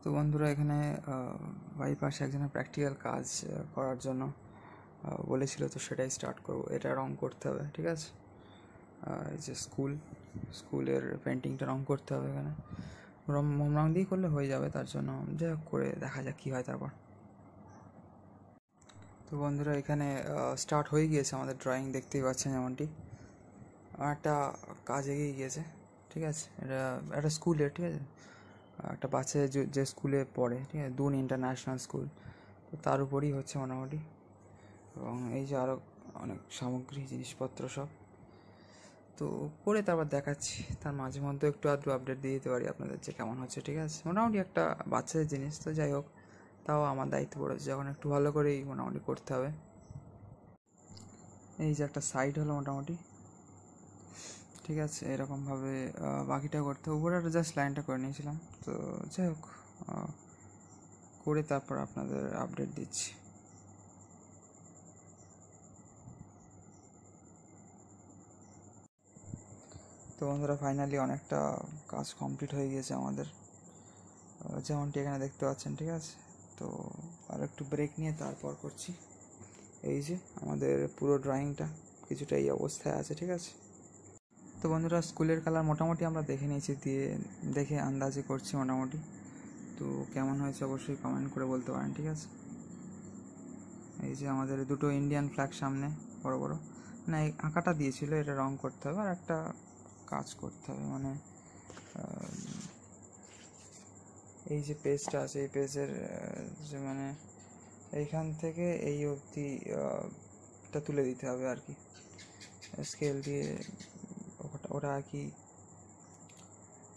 তো বন্ধুরা এখানে বাড়ির পাশে একজনের প্র্যাকটিক্যাল কাজ করার জন্য বলেছিল, তো সেটাই স্টার্ট করবো। এটা রং করতে হবে, ঠিক আছে। এই যে স্কুলের পেন্টিংটা রং করতে হবে। এখানে মোম রং দিয়েই করলে হয়ে যাবে, তার জন্য যাই হোক করে দেখা যাক কী হয় তারপর। তো বন্ধুরা এখানে স্টার্ট হয়ে গিয়েছে আমাদের ড্রয়িং, দেখতেই পাচ্ছেন যেমনটি। একটা কাজ এগিয়ে গিয়েছে, ঠিক আছে। এটা একটা স্কুলের, ঠিক আছে, একটা বাচ্চা যে স্কুলে পড়ে, ঠিক আছে, দুন ইন্টারন্যাশনাল স্কুল, তো তার উপরই হচ্ছে মোটামুটি। এবং এই যে আরও অনেক সামগ্রী জিনিসপত্র সব তো করে তারপর দেখাচ্ছি। তার মাঝে মধ্যে একটু আধটু আপডেট দিয়ে দিতে পারি আপনাদের যে কেমন হচ্ছে, ঠিক আছে। মোটামুটি একটা বাচ্চাদের জিনিস, তো যাই হোক, তাও আমার দায়িত্ব পড়েছে যখন একটু ভালো করেই মোটামুটি করতে হবে। এই যে একটা সাইড হলো মোটামুটি, ঠিক আছে। এরকমভাবে বাকিটা করতে উপরে একটা জাস্ট লাইনটা করে নিয়েছিলাম। তো যাই হোক করে তারপর আপনাদের আপডেট দিচ্ছি। তো বন্ধুরা ফাইনালি অনেকটা কাজ কমপ্লিট হয়ে গিয়েছে আমাদের, যেমনটি এখানে দেখতে পাচ্ছেন, ঠিক আছে। তো আর একটু ব্রেক নিয়ে তারপর করছি। এই যে আমাদের পুরো ড্রয়িংটা কিছুটা এই অবস্থায় আছে, ঠিক আছে। তো বন্ধুরা স্কুলের কালার মোটামুটি আমরা দেখে নিয়েছি, দেখে আন্দাজে করছি মোটামুটি। তো কেমন হয়েছে অবশ্যই কমেন্ট করে বলতে পারেন, ঠিক আছে। এই যে আমাদের দুটো ইন্ডিয়ান ফ্ল্যাগ সামনে বড় বড়, না এই আঁকাটা দিয়েছিল, এটা রং করতে হবে আর একটা কাজ করতে হবে। মানে এই যে পেজটা আছে, এই পেজের যে মানে এইখান থেকে এই অবধি এটা তুলে দিতে হবে আর কি, স্কেল দিয়ে ওটা আর কি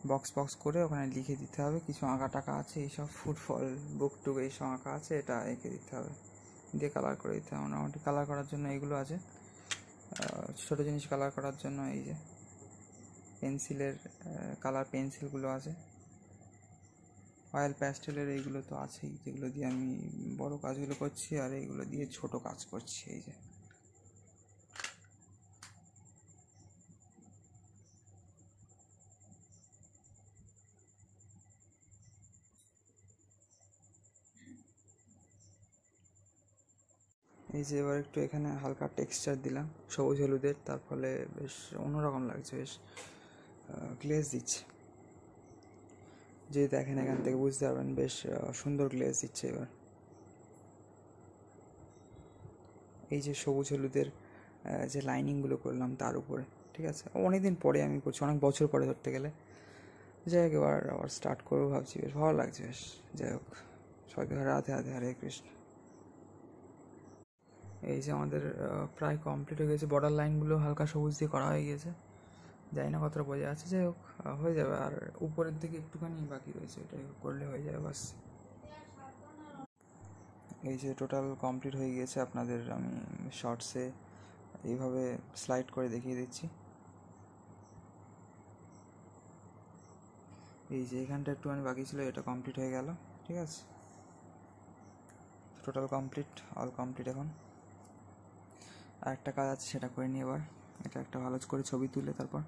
বক্স করে ওখানে লিখে দিতে হবে। কিছু আঁকা টাকা আছে, এইসব ফুটফল বুক টুক এইসব আঁকা আছে, এটা এঁকে দিতে হবে, দিয়ে কালার করে দিতে হবে। মোটামুটি কালার করার জন্য এইগুলো আছে, ছোটো জিনিস কালার করার জন্য এই যে পেন্সিলের কালার পেন্সিলগুলো আছে, অয়েল প্যাস্টেলের এইগুলো তো আছেই, যেগুলো দিয়ে আমি বড় কাজগুলো করছি, আর এইগুলো দিয়ে ছোট কাজ করছি। এই যে এবার একটু এখানে হালকা টেক্সচার দিলাম সবুজ হলুদের, তার ফলে বেশ অন্যরকম লাগছে, বেশ গ্লেজ দিচ্ছে। যে দেখেন এখান থেকে বুঝতে পারবেন বেশ সুন্দর গ্লেজ দিচ্ছে। এবার এই যে সবুজ হলুদের যে লাইনিংগুলো করলাম তার উপরে, ঠিক আছে। অনেক দিন পরে আমি করছি, অনেক বছর পরে ধরতে গেলে। যাই হোক এবার আবার স্টার্ট করবো ভাবছি, বেশ ভালো লাগছে বেশ। যাই হোক সবাইকে রাধে রাধে, হরে কৃষ্ণ। এই যে আমাদের প্রায় কমপ্লিট হয়ে গেছে, বর্ডার লাইনগুলো হালকা সবুজ দিয়ে করা হয়ে গেছে, জানি না কতটা বোঝা যাচ্ছে। যাই হোক হয়ে যাবে, আর উপরের দিকে একটুখানি বাকি রয়েছে, ওটাই করলে হয়ে যাবে বাস। এই যে টোটাল কমপ্লিট হয়ে গিয়েছে, আপনাদের আমি শর্টসে এইভাবে স্লাইড করে দেখিয়ে দিচ্ছি। এই যে এখানটা একটুখানি বাকি ছিল, এটা কমপ্লিট হয়ে গেল, ঠিক আছে। Total complete, all complete. এখন আর একটা কাজ আছে, সেটা করে নিই এবার। এটা একটা ভালো করে ছবি তুলে তারপর।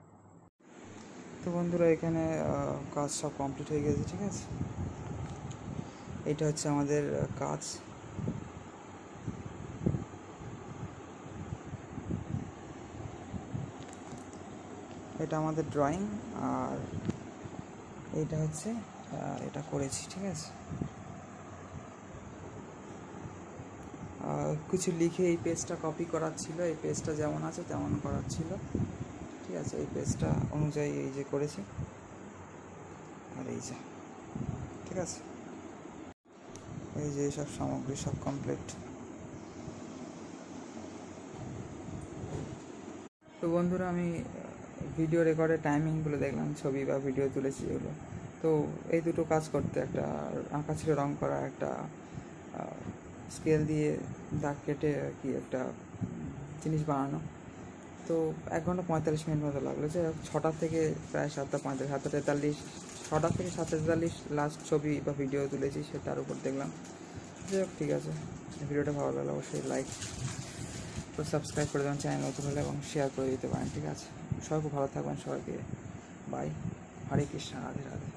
তো বন্ধুরা এখানে কাজ সব কমপ্লিট হয়ে গেছে, ঠিক আছে। এটা হচ্ছে আমাদের কাজ। এটা আমাদের ড্রয়িং, আর এইটা হচ্ছে এটা করেছি, ঠিক আছে। কিছু লিখে এই পেজটা কপি করার ছিল, এই পেজটা যেমন আছে তেমন করার ছিল, ঠিক আছে। এই পেজটা অনুযায়ী এই যে করেছি, আর এই যে, ঠিক আছে। এই যে সব সামগ্রী সব কমপ্লিট। তো বন্ধুরা আমি ভিডিও রেকর্ডের টাইমিংগুলো দেখলাম, ছবি বা ভিডিও তুলেছি এগুলো। তো এই দুটো কাজ করতে, একটা আঁকা ছিল রং করা, একটা স্কেল দিয়ে দাগ কেটে আর কি একটা জিনিস বানানো, তো 1 ঘন্টা 45 মিনিট মতো লাগলো। যে 6টা থেকে প্রায় 7:45, 7:43, 6টা থেকে 7:43 লাস্ট ছবি বা ভিডিও তুলেছি, সেটার উপর দেখলাম। যাই হোক ঠিক আছে, ভিডিওটা ভালো লাগলে অবশ্যই লাইক তো সাবস্ক্রাইব করে দেবেন চ্যানেল নতুন হলে, এবং শেয়ার করে দিতে পারেন, ঠিক আছে। সবাই খুব ভালো থাকবেন, সবাইকে বাই, হরে কৃষ্ণ, রাধে রাধে।